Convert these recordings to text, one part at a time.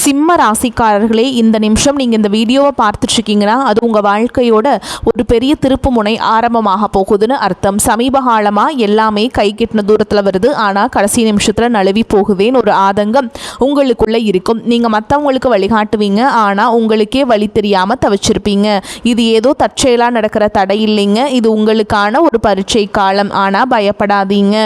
சிம்ம ராசிக்காரர்களே, இந்த நிமிஷம் நீங்கள் இந்த வீடியோவை பார்த்துட்ருக்கீங்கன்னா அது உங்கள் வாழ்க்கையோட ஒரு பெரிய திருப்பு முனை ஆரம்பமாக போகுதுன்னு அர்த்தம். சமீப காலமாக எல்லாமே கை கெட்டின தூரத்தில் வருது, ஆனால் கடைசி நிமிஷத்தில் நழுவி போகுதேன்னு ஒரு ஆதங்கம் உங்களுக்குள்ளே இருக்கும். நீங்கள் மற்றவங்களுக்கு வழிகாட்டுவீங்க, ஆனால் உங்களுக்கே வழி தெரியாமல் தவிச்சிருப்பீங்க. இது ஏதோ தற்செயலாக நடக்கிற தடை இல்லைங்க, இது உங்களுக்கான ஒரு பரீட்சை காலம். ஆனால் பயப்படாதீங்க.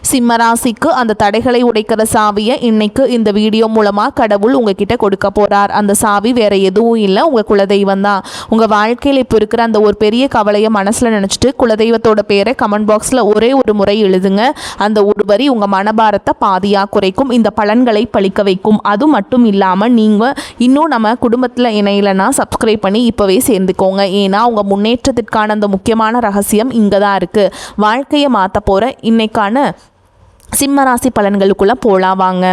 சிம்மராசிக்கு அந்த தடைகளை உடைக்கிற சாவியை இன்னைக்கு இந்த வீடியோ மூலமாக கடவுள் உங்ககிட்ட கொடுக்க போகிறார். அந்த சாவி வேறு எதுவும் இல்லை, உங்கள் குலதெய்வம் தான். உங்கள் வாழ்க்கையில் இப்போ இருக்கிற அந்த ஒரு பெரிய கவலையை மனசில் நினச்சிட்டு குலதெய்வத்தோட பேரை கமெண்ட் பாக்ஸில் ஒரே ஒரு முறை எழுதுங்க. அந்த ஒரு வரி உங்கள் மனபாரத்தை பாதியாக குறைக்கும், இந்த பலன்களை பழிக்க வைக்கும். அது மட்டும் இல்லாமல் நீங்கள் இன்னும் நம்ம குடும்பத்தில் இணையிலனா சப்ஸ்கிரைப் பண்ணி இப்போவே சேர்ந்துக்கோங்க. ஏன்னா உங்கள் முன்னேற்றத்திற்கான அந்த முக்கியமான ரகசியம் இங்கே தான் இருக்குது. வாழ்க்கையை மாற்ற போகிற இன்னைக்கான சிம்மராசி பலன்களுக்குள்ளே போலாம் வாங்க.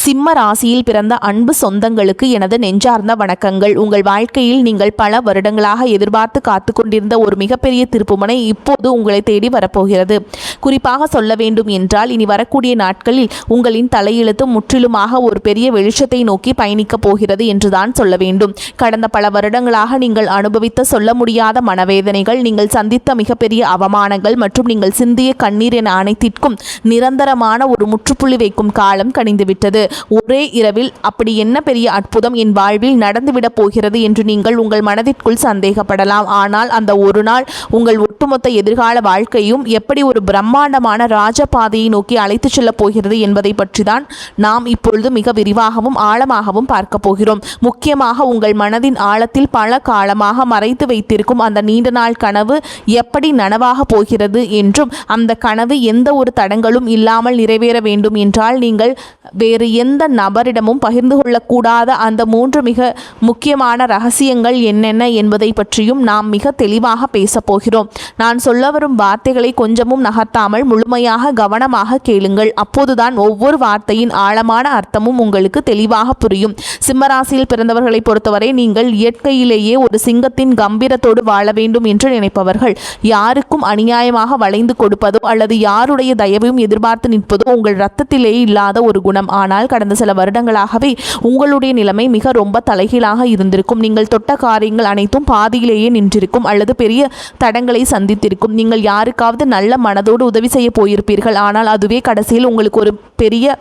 சிம்ம ராசியில் பிறந்த அன்பு சொந்தங்களுக்கு எனது நெஞ்சார்ந்த வணக்கங்கள். உங்கள் வாழ்க்கையில் நீங்கள் பல வருடங்களாக எதிர்பார்த்து காத்து கொண்டிருந்த ஒரு மிகப்பெரிய திருப்புமுனை இப்போது உங்களை தேடி வரப்போகிறது. குறிப்பாக சொல்ல வேண்டும் என்றால், இனி வரக்கூடிய நாட்களில் உங்களின் தலையெழுத்து முற்றிலுமாக ஒரு பெரிய வெளிச்சத்தை நோக்கி பயணிக்கப் போகிறது என்றுதான் சொல்ல வேண்டும். கடந்த பல வருடங்களாக நீங்கள் அனுபவித்த சொல்ல முடியாத மனவேதனைகள், நீங்கள் சந்தித்த மிகப்பெரிய அவமானங்கள் மற்றும் நீங்கள் சிந்திய கண்ணீர் என அனைத்திற்கும் நிரந்தரமான ஒரு முற்றுப்புள்ளி வைக்கும் காலம் கனிந்துவிட்டது. ஒரே இரவில் அப்படி என்ன பெரிய அற்புதம் என் வாழ்வில் நடந்துவிடப் போகிறது என்று நீங்கள் உங்கள் மனதிற்குள் சந்தேகப்படலாம். ஆனால் அந்த ஒரு நாள் உங்கள் ஒட்டுமொத்த எதிர்கால வாழ்க்கையும் எப்படி ஒரு பிரம்மாண்டமான ராஜபாதையை நோக்கி அழைத்துச் செல்லப் போகிறது என்பதை பற்றி தான் நாம் இப்பொழுது மிக விரிவாகவும் ஆழமாகவும் பார்க்க போகிறோம். முக்கியமாக உங்கள் மனதின் ஆழத்தில் பல காலமாக மறைத்து வைத்திருக்கும் அந்த நீண்ட நாள் கனவு எப்படி நனவாக போகிறது என்றும், அந்த கனவு எந்த ஒரு தடங்களும் இல்லாமல் நிறைவேற வேண்டும் என்றால் நீங்கள் வேறு எந்த நபரிடமும் பகிர்ந்து கொள்ளக்கூடாத அந்த 3 மிக முக்கியமான ரகசியங்கள் என்னென்ன என்பதை பற்றியும் நாம் மிக தெளிவாக பேசப் போகிறோம். நான் சொல்ல வரும் வார்த்தைகளை கொஞ்சமும் நகர்த்தாமல் முழுமையாக கவனமாக கேளுங்கள். அப்போதுதான் ஒவ்வொரு வார்த்தையின் ஆழமான அர்த்தமும் உங்களுக்கு தெளிவாக புரியும். சிம்மராசியில் பிறந்தவர்களை பொறுத்தவரை நீங்கள் இயற்கையிலேயே ஒரு சிங்கத்தின் கம்பீரத்தோடு வாழ வேண்டும் என்று நினைப்பவர்கள். யாருக்கும் அநியாயமாக வளைந்து கொடுப்பதோ அல்லது யாருடைய தயவையும் எதிர்பார்த்து நிற்பதோ உங்கள் இரத்தத்திலேயே இல்லாத ஒரு குணம். ஆனால் கடந்த சில வருடங்களாகவே உங்களுடைய நிலைமை மிக ரொம்ப தலைகீழாக இருந்திருக்கும். நீங்கள் தொட்ட காரியங்கள் அனைத்தும் பாதியிலேயே நின்றிருக்கும் அல்லது பெரிய தடங்களை சந்தித்திருக்கும். நீங்கள் யாருக்காவது நல்ல மனதோடு உதவி செய்ய போயிருப்பீர்கள், ஆனால் அதுவே கடைசியில் உங்களுக்கு ஒரு பெரிய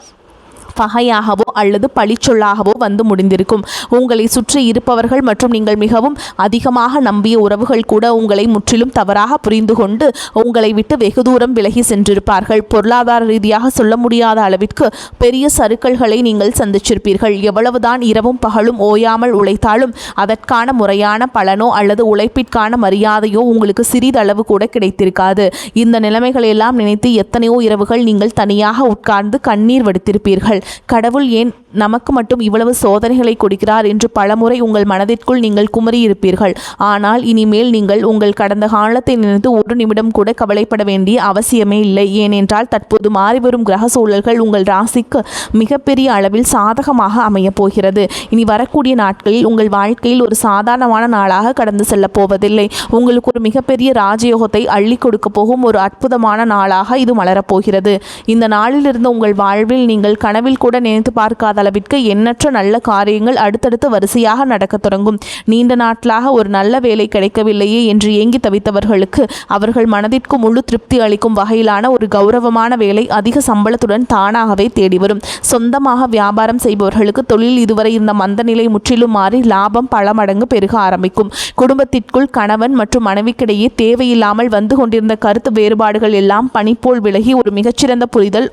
பகையாகவோ அல்லது பழிச்சொல்லாகவோ வந்து முடிந்திருக்கும். உங்களை சுற்றி இருப்பவர்கள் மற்றும் நீங்கள் மிகவும் அதிகமாக நம்பிய உறவுகள் கூட உங்களை முற்றிலும் தவறாக புரிந்து கொண்டு உங்களை விட்டு வெகு தூரம் விலகி சென்றிருப்பார்கள். பொருளாதார ரீதியாக சொல்ல முடியாத அளவிற்கு பெரிய சறுக்கல்களை நீங்கள் சந்திச்சிருப்பீர்கள். எவ்வளவுதான் இரவும் பகலும் ஓயாமல் உழைத்தாலும் அதற்கான முறையான பலனோ அல்லது உழைப்பிற்கான மரியாதையோ உங்களுக்கு சிறிதளவு கூட கிடைத்திருக்காது. இந்த நிலைமைகளெல்லாம் நினைத்து எத்தனையோ இரவுகள் நீங்கள் தனியாக உட்கார்ந்து கண்ணீர் வடித்திருப்பீர்கள். கடவுள் ஏன் நமக்கு மட்டும் இவ்வளவு சோதனைகளை கொடுக்கிறார் என்று பலமுறை உங்கள் மனதிற்குள் நீங்கள் குமரியிருப்பீர்கள். ஆனால் இனிமேல் நீங்கள் உங்கள் கடந்த காலத்தை நினைத்து ஒரு நிமிடம் கூட கவலைப்பட வேண்டிய அவசியமே இல்லை. ஏனென்றால் தற்போது மாறிவரும் கிரக சூழல்கள் உங்கள் ராசிக்கு மிகப்பெரிய அளவில் சாதகமாக அமையப் போகிறது. இனி வரக்கூடிய நாட்களில் உங்கள் வாழ்க்கையில் ஒரு சாதாரணமான நாளாக கடந்து செல்லப் போவதில்லை. உங்களுக்கு ஒரு மிகப்பெரிய ராஜயோகத்தை அள்ளி கொடுக்க போகும் ஒரு அற்புதமான நாளாக இது மலரப்போகிறது. இந்த நாளிலிருந்து உங்கள் வாழ்வில் நீங்கள் கனவில் கூட நினைத்து பார்க்காத அளவிற்கு எண்ணற்ற நல்ல காரியங்கள் அடுத்தடுத்து வரிசையாக நடக்க தொடங்கும். நீண்ட நாட்களாக ஒரு நல்ல வேலை கிடைக்கவில்லையே என்று ஏங்கி தவித்தவர்களுக்கு அவர்கள் மனதிற்கு முழு திருப்தி அளிக்கும் வகையிலான ஒரு கௌரவமான வேலை அதிக சம்பளத்துடன் தானாகவே தேடி வரும். சொந்தமாக வியாபாரம் செய்பவர்களுக்கு தொழில் இதுவரை இருந்த மந்த நிலை முற்றிலும் மாறி லாபம் பல மடங்கு பெருக ஆரம்பிக்கும். குடும்பத்திற்குள் கணவன் மற்றும் மனைவிக்கிடையே தேவையில்லாமல் வந்து கொண்டிருந்த கருத்து வேறுபாடுகள் எல்லாம் பனிப்போல் விலகி ஒரு மிகச்சிறந்த புரிதல்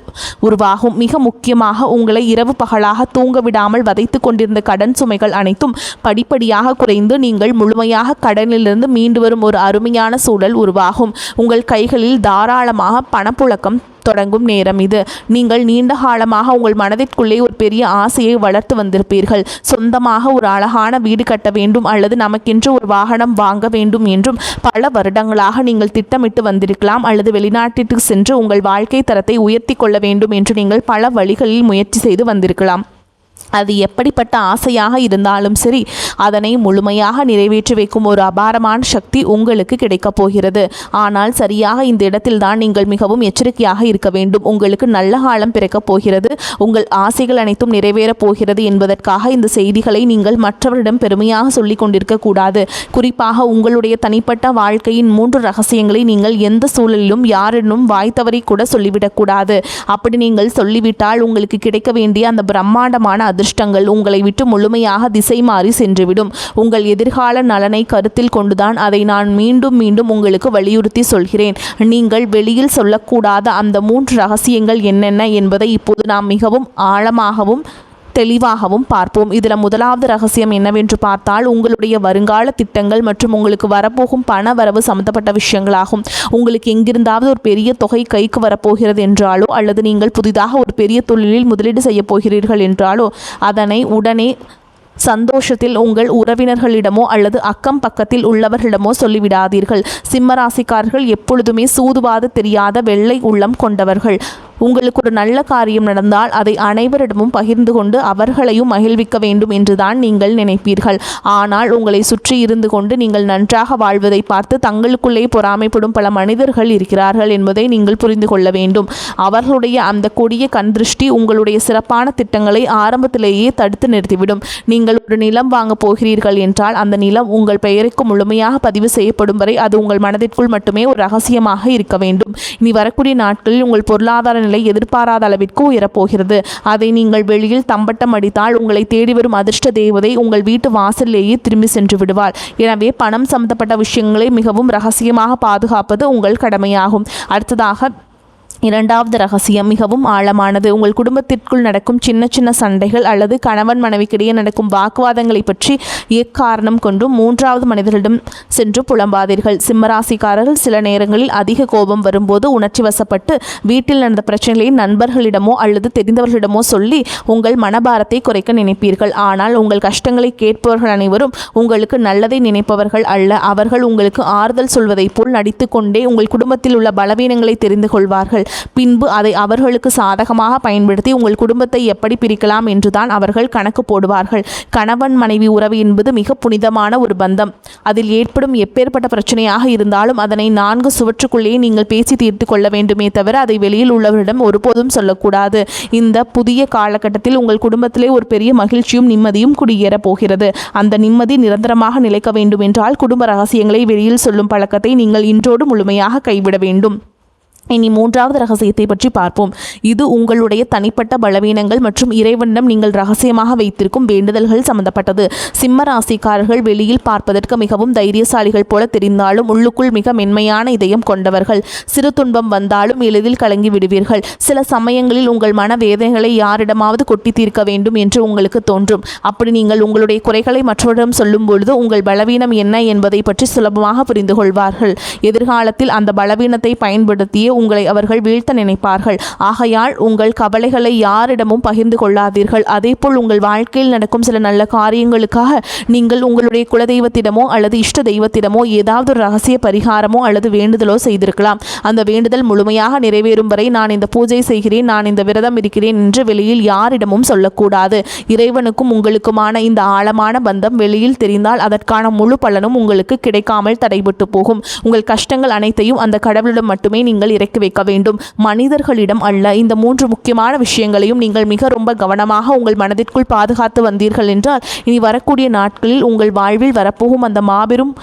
உருவாகும். மிக முக்கியமாக உங்களை இரவு பகலாக தூங்க விடாமல் வதைத்து கொண்டிருந்த கடன் சுமைகள் அனைத்தும் படிப்படியாக குறைந்து நீங்கள் முழுமையாக கடனிலிருந்து மீண்டு வரும் ஒரு அருமையான சூழல் உருவாகும். உங்கள் கைகளில் தாராளமாக பணப்புழக்கம் தொடங்கும் நேரம் இது. நீங்கள் நீண்ட காலமாக உங்கள் மனதிற்குள்ளே ஒரு பெரிய ஆசையை வளர்த்து வந்திருப்பீர்கள். சொந்தமாக ஒரு அழகான வீடு கட்ட வேண்டும் அல்லது நமக்கென்று ஒரு வாகனம் வாங்க வேண்டும் என்றும் பல வருடங்களாக நீங்கள் திட்டமிட்டு வந்திருக்கலாம். அல்லது வெளிநாட்டிற்கு சென்று உங்கள் வாழ்க்கை தரத்தை உயர்த்தி கொள்ள வேண்டும் என்று நீங்கள் பல வழிகளில் முயற்சி செய்து வந்திருக்கலாம். அது எப்படிப்பட்ட ஆசையாக இருந்தாலும் சரி, அதனை முழுமையாக நிறைவேற்றி வைக்கும் ஒரு அபாரமான சக்தி உங்களுக்கு கிடைக்கப் போகிறது. ஆனால் சரியாக இந்த இடத்தில்தான் நீங்கள் மிகவும் எச்சரிக்கையாக இருக்க வேண்டும். உங்களுக்கு நல்ல காலம் பிறக்கப் போகிறது, உங்கள் ஆசைகள் அனைத்தும் நிறைவேறப் போகிறது என்பதற்காக இந்த செய்திகளை நீங்கள் மற்றவரிடம் பெருமையாக சொல்லிக் கொண்டிருக்க கூடாது. குறிப்பாக உங்களுடைய தனிப்பட்ட வாழ்க்கையின் 3 ரகசியங்களை நீங்கள் எந்த சூழலிலும் யாரிடம் வாய் தவறி கூட சொல்லிவிடக்கூடாது. அப்படி நீங்கள் சொல்லிவிட்டால் உங்களுக்கு கிடைக்க வேண்டிய அந்த பிரம்மாண்டமான அதிர்ஷ்டங்கள் உங்களை விட்டு முழுமையாக திசை மாறி சென்றுவிடும். உங்கள் எதிர்கால நலனை கருத்தில் கொண்டுதான் அதை நான் மீண்டும் மீண்டும் உங்களுக்கு வலியுறுத்தி சொல்கிறேன். நீங்கள் வெளியில் சொல்லக்கூடாத அந்த 3 ரகசியங்கள் என்னென்ன என்பதை இப்போது நாம் மிகவும் ஆழமாகவும் தெளிவாகவும் பார்ப்போம். இதில் முதலாவது ரகசியம் என்னவென்று பார்த்தால், உங்களுடைய வருங்கால திட்டங்கள் மற்றும் உங்களுக்கு வரப்போகும் பண வரவு சம்பந்தப்பட்ட விஷயங்களாகும். உங்களுக்கு எங்கிருந்தாவது ஒரு பெரிய தொகை கைக்கு வரப்போகிறது என்றாலோ, அல்லது நீங்கள் புதிதாக ஒரு பெரிய தொழிலில் முதலீடு செய்ய போகிறீர்கள் என்றாலோ, அதனை உடனே சந்தோஷத்தில் உங்கள் உறவினர்களிடமோ அல்லது அக்கம் பக்கத்தில் உள்ளவர்களிடமோ சொல்லிவிடாதீர்கள். சிம்மராசிக்காரர்கள் எப்பொழுதுமே சூதுவாது தெரியாத வெள்ளை உள்ளம் கொண்டவர்கள். உங்களுக்கு ஒரு நல்ல காரியம் நடந்தால் அதை அனைவரிடமும் பகிர்ந்து கொண்டு அவர்களையும் மகிழ்விக்க வேண்டும் என்றுதான் நீங்கள் நினைப்பீர்கள். ஆனால் உங்களை சுற்றி இருந்து கொண்டு நீங்கள் நன்றாக வாழ்வதை பார்த்து தங்களுக்குள்ளே பொறாமைப்படும் பல மனிதர்கள் இருக்கிறார்கள் என்பதை நீங்கள் புரிந்து கொள்ள வேண்டும். அவர்களுடைய அந்த கொடிய கண் திருஷ்டி உங்களுடைய சிறப்பான திட்டங்களை ஆரம்பத்திலேயே தடுத்து நிறுத்திவிடும். நீங்கள் ஒரு நிலம் வாங்க போகிறீர்கள் என்றால் அந்த நிலம் உங்கள் பெயருக்கு முழுமையாக பதிவு செய்யப்படும் வரை அது உங்கள் மனதிற்குள் மட்டுமே ஒரு ரகசியமாக இருக்க வேண்டும். இனி வரக்கூடிய நாட்களில் உங்கள் பொருளாதார நிலை எதிர்பாராத அளவிற்கு உயரப்போகிறது. அதை நீங்கள் வெளியில் தம்பட்டம் அடித்தால் உங்களை தேடி வரும் அதிர்ஷ்ட தேவதை உங்கள் வீட்டு வாசலிலேயே திரும்பி சென்று விடுவார். எனவே பணம் சம்பந்தப்பட்ட விஷயங்களை மிகவும் ரகசியமாக பாதுகாப்பது உங்கள் கடமையாகும். அடுத்ததாக இரண்டாவது ரகசியம் மிகவும் ஆழமானது. உங்கள் குடும்பத்திற்குள் நடக்கும் சின்ன சின்ன சண்டைகள் அல்லது கணவன் மனைவிக்கிடையே நடக்கும் வாக்குவாதங்களை பற்றி எக்காரணம் கொண்டும் 3வது மனிதர்களிடம் சென்று புலம்பாதீர்கள். சிம்மராசிக்காரர்கள் சில நேரங்களில் அதிக கோபம் வரும்போது உணர்ச்சி வசப்பட்டு வீட்டில் நடந்த பிரச்சனைகளை நண்பர்களிடமோ அல்லது தெரிந்தவர்களிடமோ சொல்லி உங்கள் மனபாரத்தை குறைக்க நினைப்பீர்கள். ஆனால் உங்கள் கஷ்டங்களை கேட்பவர்கள் அனைவரும் உங்களுக்கு நல்லதை நினைப்பவர்கள் அல்ல. அவர்கள் உங்களுக்கு ஆறுதல் சொல்வதைப் போல் நடித்து கொண்டே உங்கள் குடும்பத்தில் உள்ள பலவீனங்களை தெரிந்து கொள்வார்கள். பின்பு அதை அவர்களுக்கு சாதகமாக பயன்படுத்தி உங்கள் குடும்பத்தை எப்படி பிரிக்கலாம் என்றுதான் அவர்கள் கணக்கு போடுவார்கள். கணவன் மனைவி உறவு என்பது மிக புனிதமான ஒரு பந்தம். அதில் ஏற்படும் எப்பேற்பட்ட பிரச்சனையாக இருந்தாலும் அதனை 4 சுவற்றுக்குள்ளேயே நீங்கள் பேசி தீர்த்து கொள்ள வேண்டுமே தவிர அதை வெளியில் உள்ளவரிடம் ஒருபோதும் சொல்லக்கூடாது. இந்த புதிய காலகட்டத்தில் உங்கள் குடும்பத்திலே ஒரு பெரிய மகிழ்ச்சியும் நிம்மதியும் குடியேறப் போகிறது. அந்த நிம்மதி நிரந்தரமாக நிலைக்க வேண்டும் என்றால் குடும்ப ரகசியங்களை வெளியில் சொல்லும் பழக்கத்தை நீங்கள் இன்றோடு முழுமையாக கைவிட வேண்டும். இனி 3வது ரகசியத்தை பற்றி பார்ப்போம். இது உங்களுடைய தனிப்பட்ட பலவீனங்கள் மற்றும் இறைவனிடம் நீங்கள் ரகசியமாக வைத்திருக்கும் வேண்டுதல்கள் சம்பந்தப்பட்டது. சிம்ம ராசிக்காரர்கள் வெளியில் பார்ப்பதற்கு மிகவும் தைரியசாலிகள் போல தெரிந்தாலும் உள்ளுக்குள் மிக மென்மையான இதயம் கொண்டவர்கள். சிறு துன்பம் வந்தாலும் எளிதில் கலங்கி விடுவீர்கள். சில சமயங்களில் உங்கள் மனவேதனைகளை யாரிடமாவது கொட்டி தீர்க்க வேண்டும் என்று உங்களுக்கு தோன்றும். அப்படி நீங்கள் உங்களுடைய குறைகளை மற்றவரிடம் சொல்லும் பொழுது உங்கள் பலவீனம் என்ன என்பதை பற்றி சுலபமாக புரிந்து கொள்வார்கள். எதிர்காலத்தில் அந்த பலவீனத்தை பயன்படுத்தியே உங்களை அவர்கள் வீழ்த்த நினைப்பார்கள். ஆகையால் உங்கள் கவலைகளை யாரிடமும் பகிர்ந்து கொள்ளாதீர்கள். அதேபோல் உங்கள் வாழ்க்கையில் நடக்கும் சில நல்ல காரியங்களுக்காக நீங்கள் உங்களுடைய குலதெய்வத்திடமோ அல்லது இஷ்ட தெய்வத்திடமோ ஏதாவது ஒரு ரகசிய பரிகாரமோ அல்லது வேண்டுதலோ செய்திருக்கலாம். அந்த வேண்டுதல் முழுமையாக நிறைவேறும் வரை நான் இந்த பூஜை செய்கிறேன், நான் இந்த விரதம் இருக்கிறேன் என்று வெளியில் யாரிடமும் சொல்லக்கூடாது. இறைவனுக்கும் உங்களுக்குமான இந்த ஆழமான பந்தம் வெளியில் தெரிந்தால் அதற்கான முழு பலனும் உங்களுக்கு கிடைக்காமல் தடைபட்டு போகும். உங்கள் கஷ்டங்கள் அனைத்தையும் அந்த கடவுளிடம் மட்டுமே நீங்கள் இறக்கி வைக்க வேண்டும், மனிதர்களிடம் அல்ல. இந்த 3 முக்கியமான விஷயங்களையும் நீங்கள் மிக ரொம்ப கவனமாக உங்கள் மனதிற்குள் பாதுகாத்து வந்தீர்கள் என்றால் இனி வரக்கூடிய நாட்களில் உங்கள் வாழ்வில் வரப்போகும் அந்த மாபெரும்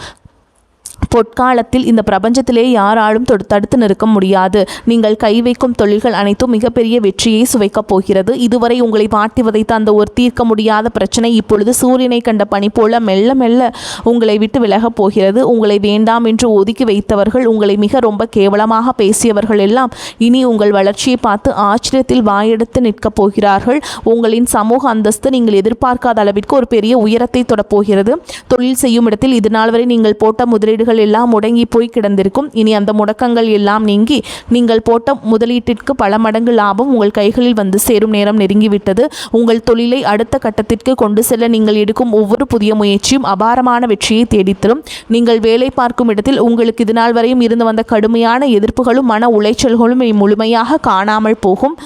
பொற்காலத்தில் இந்த பிரபஞ்சத்திலே யாராலும் தடுத்து நிற்க முடியாது. நீங்கள் கை வைக்கும் தொழில்கள் அனைத்தும் மிகப்பெரிய வெற்றியை சுவைக்கப் போகிறது. இதுவரை உங்களை மாட்டி வதைத்த அந்த ஒரு தீர்க்க முடியாத பிரச்சனை இப்பொழுது சூரியனை கண்ட பனி போல மெல்ல மெல்ல உங்களை விட்டு விலகப் போகிறது. உங்களை வேண்டாம் என்று ஒதுக்கி வைத்தவர்கள், உங்களை மிக ரொம்ப கேவலமாக பேசியவர்கள் எல்லாம் இனி உங்கள் வளர்ச்சியை பார்த்து ஆச்சரியத்தில் வாயெடுத்து நிற்கப் போகிறார்கள். உங்களின் சமூக அந்தஸ்து நீங்கள் எதிர்பார்க்காத அளவிற்கு ஒரு பெரிய உயரத்தை தொடப்போகிறது. தொழில் செய்யும் இடத்தில் இதுநாள் வரை நீங்கள் போட்ட முதலீடுகள் எல்லாம் முடங்கி போய் கிடந்திருக்கும். இனி அந்த முடக்கங்கள் எல்லாம் நீங்கி நீங்கள் போட்ட முதலீட்டிற்கு பல மடங்கு லாபம் உங்கள் கைகளில் வந்து சேரும் நேரம் நெருங்கிவிட்டது. உங்கள் தொழிலை அடுத்த கட்டத்திற்கு கொண்டு செல்ல நீங்கள் எடுக்கும் ஒவ்வொரு புதிய முயற்சியும் அபாரமான வெற்றியை தேடித்தரும். நீங்கள் வேலை பார்க்கும் இடத்தில் உங்களுக்கு இதுநாள் வரையும் இருந்து வந்த கடுமையான எதிர்ப்புகளும் மன உளைச்சல்களும் முழுமையாக காணாமல் போகும்.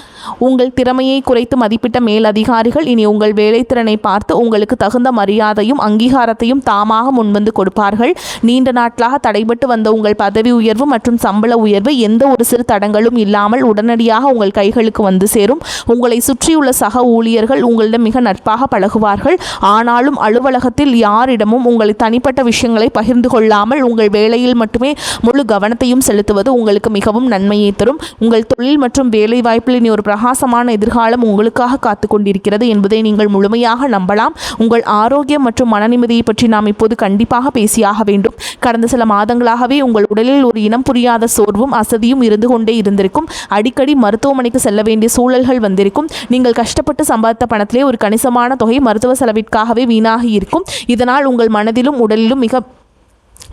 உங்கள் திறமையை குறைத்து மதிப்பிட்ட மேலதிகாரிகள் இனி உங்கள் வேலைத்திறனை பார்த்து உங்களுக்கு தகுந்த மரியாதையும் அங்கீகாரத்தையும் தாமாக முன்வந்து கொடுப்பார்கள். நீண்ட நாட்களாக தடைபட்டு வந்த உங்கள் பதவி உயர்வு மற்றும் சம்பள உயர்வு எந்த ஒரு சிறு தடங்களும் இல்லாமல் உடனடியாக உங்கள் கைகளுக்கு வந்து சேரும். உங்களை சுற்றியுள்ள சக ஊழியர்கள் உங்களிடம் மிக நட்பாக பழகுவார்கள். ஆனாலும் அலுவலகத்தில் யாரிடமும் உங்களை தனிப்பட்ட விஷயங்களை பகிர்ந்து கொள்ளாமல் உங்கள் வேலையில் மட்டுமே முழு கவனத்தையும் செலுத்துவது உங்களுக்கு மிகவும் நன்மையை தரும். உங்கள் தொழில் மற்றும் வேலை வாய்ப்பில் இனி ஒரு பிரகாசமான எதிர்காலம் உங்களுக்காக காத்து கொண்டிருக்கிறது என்பதை நீங்கள் முழுமையாக நம்பலாம். உங்கள் ஆரோக்கியம் மற்றும் மனநிம்மதியை பற்றி நாம் இப்போது கண்டிப்பாக பேசியாக வேண்டும். கடந்த சில மாதங்களாகவே உங்கள் உடலில் ஒரு இனம் புரியாத சோர்வும் அசதியும் இருந்து கொண்டே இருந்திருக்கும். அடிக்கடி மருத்துவமனைக்கு செல்ல வேண்டிய சூழல்கள் வந்திருக்கும். நீங்கள் கஷ்டப்பட்டு சம்பாதித்த பணத்திலே ஒரு கணிசமான தொகை மருத்துவ செலவிற்காகவே வீணாகி இருக்கும். இதனால் உங்கள் மனதிலும் உடலிலும் மிக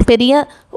பெரிய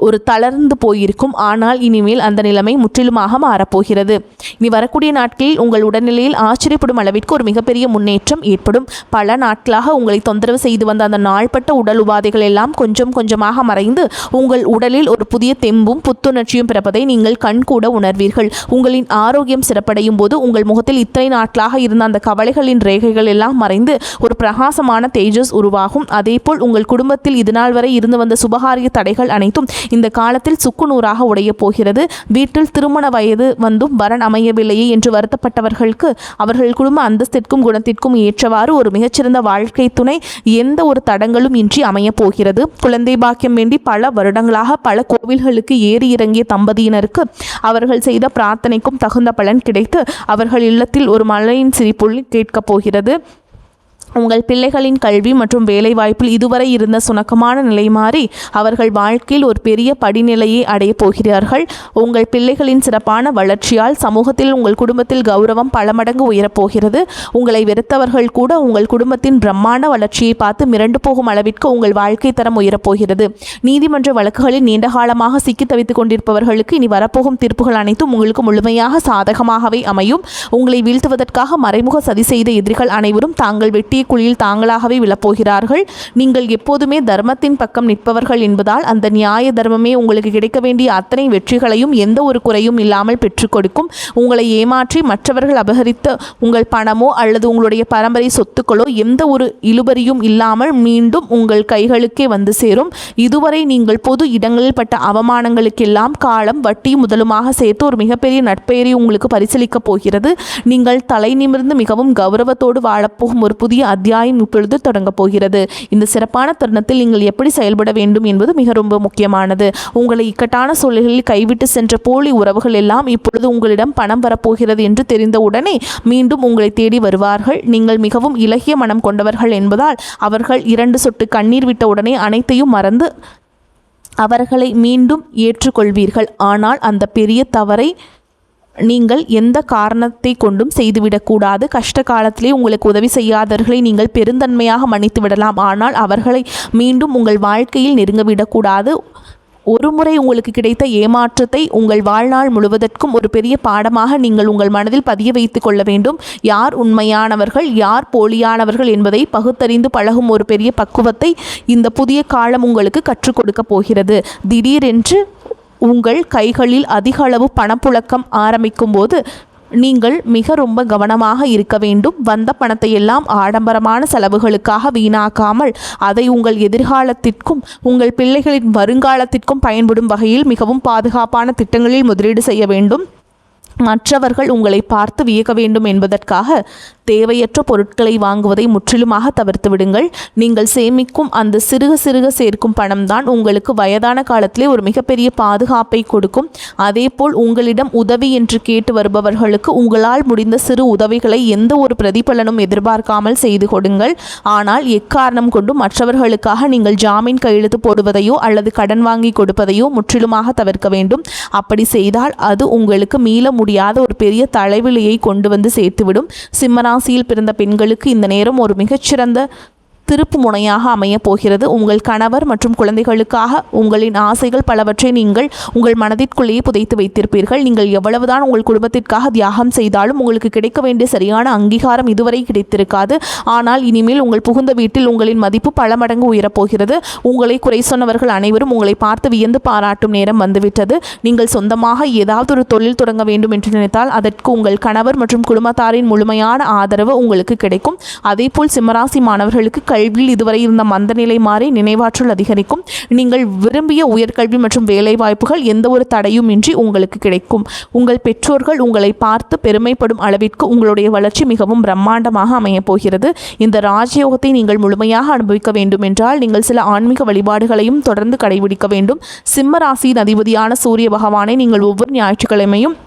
ஒரு தளர்ந்து போயிருக்கும். ஆனால் இனிமேல் அந்த நிலைமை முற்றிலுமாக மாறப்போகிறது. இனி வரக்கூடிய நாட்களில் உங்கள் உடல்நிலையில் ஆச்சரியப்படும் அளவிற்கு ஒரு மிகப்பெரிய முன்னேற்றம் ஏற்படும். பல நாட்களாக உங்களை தொந்தரவு செய்து வந்த அந்த நாள்பட்ட உடல் உபாதைகள் எல்லாம் கொஞ்சம் கொஞ்சமாக மறைந்து உங்கள் உடலில் ஒரு புதிய தெம்பும் புத்துணர்ச்சியும் பிறப்பதை நீங்கள் கண்கூட உணர்வீர்கள். உங்களின் ஆரோக்கியம் சிறப்படையும் போது உங்கள் முகத்தில் இத்தனை நாட்களாக இருந்த அந்த கவலைகளின் ரேகைகள் எல்லாம் மறைந்து ஒரு பிரகாசமான தேஜஸ் உருவாகும். அதேபோல் உங்கள் குடும்பத்தில் இதுநாள் வரை இருந்து வந்த சுபகாரிய தடைகள் அனைத்தும் இந்த காலத்தில் சுக்குநூறாக உடைய போகிறது. வீட்டில் திருமண வயது வந்தும் வரன் அமையவில்லையே என்று வருத்தப்பட்டவர்களுக்கு அவர்கள் குடும்ப அந்தஸ்திற்கும் குணத்திற்கும் ஏற்றவாறு ஒரு மிகச்சிறந்த வாழ்க்கை துணை எந்த ஒரு தடங்களும் இன்றி அமைய போகிறது. குழந்தை பாக்கியம் வேண்டி பல வருடங்களாக பல கோவில்களுக்கு ஏறி இறங்கிய தம்பதியினருக்கு அவர்கள் செய்த பிரார்த்தனைக்கும் தகுந்த பலன் கிடைத்து அவர்கள் இல்லத்தில் ஒரு மழையின் சிரிப்புள்ளி கேட்கப் போகிறது. உங்கள் பிள்ளைகளின் கல்வி மற்றும் வேலைவாய்ப்பில் இதுவரை இருந்த சுணக்கமான நிலை மாறி அவர்கள் வாழ்க்கையில் ஒரு பெரிய படிநிலையை அடைய போகிறார்கள். உங்கள் பிள்ளைகளின் சிறப்பான வளர்ச்சியால் சமூகத்தில் உங்கள் குடும்பத்தில் கௌரவம் பல மடங்கு உயரப்போகிறது. உங்களை வெறுத்தவர்கள் கூட உங்கள் குடும்பத்தின் பிரம்மாண்ட வளர்ச்சியை பார்த்து மிரண்டு போகும் அளவிற்கு உங்கள் வாழ்க்கை தரம் உயரப்போகிறது. நீதிமன்ற வழக்குகளில் நீண்டகாலமாக சிக்கி தவித்துக் கொண்டிருப்பவர்களுக்கு இனி வரப்போகும் தீர்ப்புகள் அனைத்தும் உங்களுக்கு முழுமையாக சாதகமாகவே அமையும். உங்களை வீழ்த்துவதற்காக மறைமுக சதி செய்த எதிரிகள் அனைவரும் தாங்கள் வெட்டிய குழியில் தாங்களாகவே விழப்போகிறார்கள். நீங்கள் எப்போதுமே தர்மத்தின் பக்கம் நிற்பவர்கள் என்பதால் அந்த நியாய தர்மமே உங்களுக்கு கிடைக்க வேண்டிய அத்தனை வெற்றிகளையும் எந்த ஒரு குறையும் இல்லாமல் பெற்றுக் கொடுக்கும். உங்களை ஏமாற்றி மற்றவர்கள் அபகரித்த உங்கள் பணமோ அல்லது உங்களுடைய பரம்பரை சொத்துக்களோ எந்த ஒரு இழுபறியும் இல்லாமல் மீண்டும் உங்கள் கைகளுக்கே வந்து சேரும். இதுவரை நீங்கள் பொது இடங்களில் பட்ட அவமானங்களுக்கெல்லாம் காலம் வட்டி முதலுமாக சேர்த்து ஒரு மிகப்பெரிய நட்பெயரை உங்களுக்கு பரிசீலிக்கப் போகிறது. நீங்கள் தலை நிமிர்ந்து மிகவும் கௌரவத்தோடு வாழப்போகும் ஒரு புதிய அத்தியாயம் இப்பொழுது தொடங்கப் போகிறது. இந்த சிறப்பான தருணத்தில் நீங்கள் எப்படி செயல்பட வேண்டும் என்பது மிக ரொம்ப முக்கியமானது. உங்களை இக்கட்டான சூழலில் கைவிட்டு சென்ற போலி உறவுகள் எல்லாம் இப்பொழுது உங்களிடம் பணம் வரப்போகிறது என்று தெரிந்தவுடனே மீண்டும் உங்களை தேடி வருவார்கள். நீங்கள் மிகவும் இலகிய மனம் கொண்டவர்கள் என்பதால் அவர்கள் 2 சொட்டு கண்ணீர் விட்டவுடனே அனைத்தையும் மறந்து அவர்களை மீண்டும் ஏற்றுக்கொள்வீர்கள். ஆனால் அந்த பெரிய தவறை நீங்கள் எந்த காரணத்தை கொண்டும் செய்துவிடக்கூடாது. கஷ்ட காலத்திலே உங்களுக்கு உதவி செய்யாதவர்களை நீங்கள் பெருந்தன்மையாக மன்னித்து விடலாம். ஆனால் அவர்களை மீண்டும் உங்கள் வாழ்க்கையில் நெருங்கவிடக்கூடாது. ஒரு முறை உங்களுக்கு கிடைத்த ஏமாற்றத்தை உங்கள் வாழ்நாள் முழுவதற்கும் ஒரு பெரிய பாடமாக நீங்கள் உங்கள் மனதில் பதிய வைத்து கொள்ள வேண்டும். யார் உண்மையானவர்கள் யார் போலியானவர்கள் என்பதை பகுத்தறிந்து பழகும் ஒரு பெரிய பக்குவத்தை இந்த புதிய காலம் உங்களுக்கு கற்றுக் கொடுக்க போகிறது. திடீரென்று உங்கள் கைகளில் அதிக அளவு பணப்புழக்கம் ஆரம்பிக்கும் போது நீங்கள் மிக ரொம்ப கவனமாக இருக்க வேண்டும். வந்த பணத்தை எல்லாம் ஆடம்பரமான செலவுகளுக்காக வீணாக்காமல் அதை உங்கள் எதிர்காலத்திற்கும் உங்கள் பிள்ளைகளின் வருங்காலத்திற்கும் பயன்படும் வகையில் மிகவும் பாதுகாப்பான திட்டங்களில் முதலீடு செய்ய வேண்டும். மற்றவர்கள் உங்களை பார்த்து வியக்க வேண்டும் என்பதற்காக தேவையற்ற பொருட்களை வாங்குவதை முற்றிலுமாக தவிர்த்து விடுங்கள். நீங்கள் சேமிக்கும் அந்த சிறுக சிறுக சேர்க்கும் பணம்தான் உங்களுக்கு வயதான காலத்திலே ஒரு மிகப்பெரிய பாதுகாப்பை கொடுக்கும். அதேபோல் உங்களிடம் உதவி என்று கேட்டு வருபவர்களுக்கு உங்களால் முடிந்த சிறு உதவிகளை எந்த ஒரு பிரதிபலனும் எதிர்பார்க்காமல் செய்து கொடுங்கள். ஆனால் எக்காரணம் கொண்டும் மற்றவர்களுக்காக நீங்கள் ஜாமீன் கையெழுத்து போடுவதையோ அல்லது கடன் வாங்கி கொடுப்பதையோ முற்றிலுமாக தவிர்க்க வேண்டும். அப்படி செய்தால் அது உங்களுக்கு மீள முடியாத ஒரு பெரிய தலைவிலையை கொண்டு வந்து சேர்த்துவிடும். சிம்மராசியில் பிறந்த பெண்களுக்கு இந்த நேரம் ஒரு மிகச்சிறந்த திருப்பு முனையாக அமைய போகிறது. உங்கள் கணவர் மற்றும் குழந்தைகளுக்காக உங்களின் ஆசைகள் பலவற்றை நீங்கள் உங்கள் மனதிற்குள்ளேயே புதைத்து வைத்திருப்பீர்கள். நீங்கள் எவ்வளவுதான் உங்கள் குடும்பத்திற்காக தியாகம் செய்தாலும் உங்களுக்கு கிடைக்க வேண்டிய சரியான அங்கீகாரம் இதுவரை கிடைத்திருக்காது. ஆனால் இனிமேல் உங்கள் புகுந்த வீட்டில் உங்களின் மதிப்பு பல மடங்கு உயரப்போகிறது. உங்களை குறை சொன்னவர்கள் அனைவரும் உங்களை பார்த்து வியந்து பாராட்டும் நேரம் வந்துவிட்டது. நீங்கள் சொந்தமாக ஏதாவது ஒரு தொழில் தொடங்க வேண்டும் என்று நினைத்தால் அதற்கு உங்கள் கணவர் மற்றும் குடும்பத்தாரின் முழுமையான ஆதரவு உங்களுக்கு கிடைக்கும். அதேபோல் சிம்மராசி மாணவர்களுக்கு கல்வியில் இதுவரை இருந்த மந்தநிலை மாறி நினைவாற்றல் அதிகரிக்கும். நீங்கள் விரும்பிய உயர்கல்வி மற்றும் வேலை வாய்ப்புகள் எந்த ஒரு தடையுமின்றி உங்களுக்கு கிடைக்கும். உங்கள் பெற்றோர்கள் உங்களை பார்த்து பெருமைப்படும் அளவிற்கு உங்களுடைய வளர்ச்சி மிகவும் பிரம்மாண்டமாக அமையப் போகிறது. இந்த ராஜயோகத்தை நீங்கள் முழுமையாக அனுபவிக்க வேண்டும் என்றால் நீங்கள் சில ஆன்மீக வழிபாடுகளையும் தொடர்ந்து கடைபிடிக்க வேண்டும். சிம்ம ராசியின் அதிபதியான சூரிய பகவானை நீங்கள் ஒவ்வொரு ஞாயிற்றுக்கிழமையும்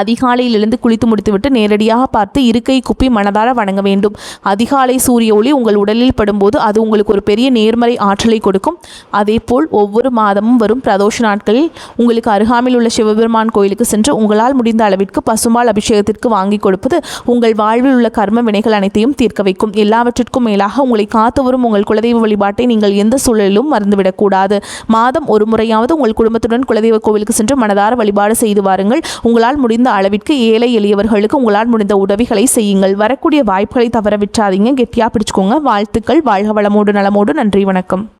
அதிகாலையில் எழுந்து குளித்து முடித்துவிட்டு நேரடியாக பார்த்து இருக்கை குப்பி மனதார வணங்க வேண்டும். அதிகாலை சூரிய ஒளி உங்கள் உடலில் படும்போது அது உங்களுக்கு ஒரு பெரிய நேர்மறை ஆற்றலை கொடுக்கும். அதேபோல் ஒவ்வொரு மாதமும் வரும் பிரதோஷ நாட்களில் உங்களுக்கு அருகாமையில் உள்ள சிவபெருமான் கோயிலுக்கு சென்று உங்களால் முடிந்த அளவிற்கு பசும்பால் அபிஷேகத்திற்கு வாங்கி கொடுப்பது உங்கள் வாழ்வில் உள்ள கர்ம வினைகள் அனைத்தையும் தீர்க்க வைக்கும். எல்லாவற்றிற்கும் மேலாக உங்களை காத்து வரும் உங்கள் குலதெய்வ வழிபாட்டை நீங்கள் எந்த சூழலிலும் மறந்துவிடக்கூடாது. மாதம் ஒரு முறையாவது உங்கள் குடும்பத்துடன் குலதெய்வ கோவிலுக்கு சென்று மனதார வழிபாடு செய்து வாருங்கள். உங்களால் முடிந்த அளவிற்கு ஏழை எளியவர்களுக்கு உங்களால் முடிந்த உதவிகளை செய்யுங்கள். வரக்கூடிய வாய்ப்புகளை தவற விட்டாதீங்க. கெட்டியா பிடிச்சுக்கோங்க. வாழ்த்துக்கள். வாழ்க வளமோடு நலமோடு. நன்றி, வணக்கம்.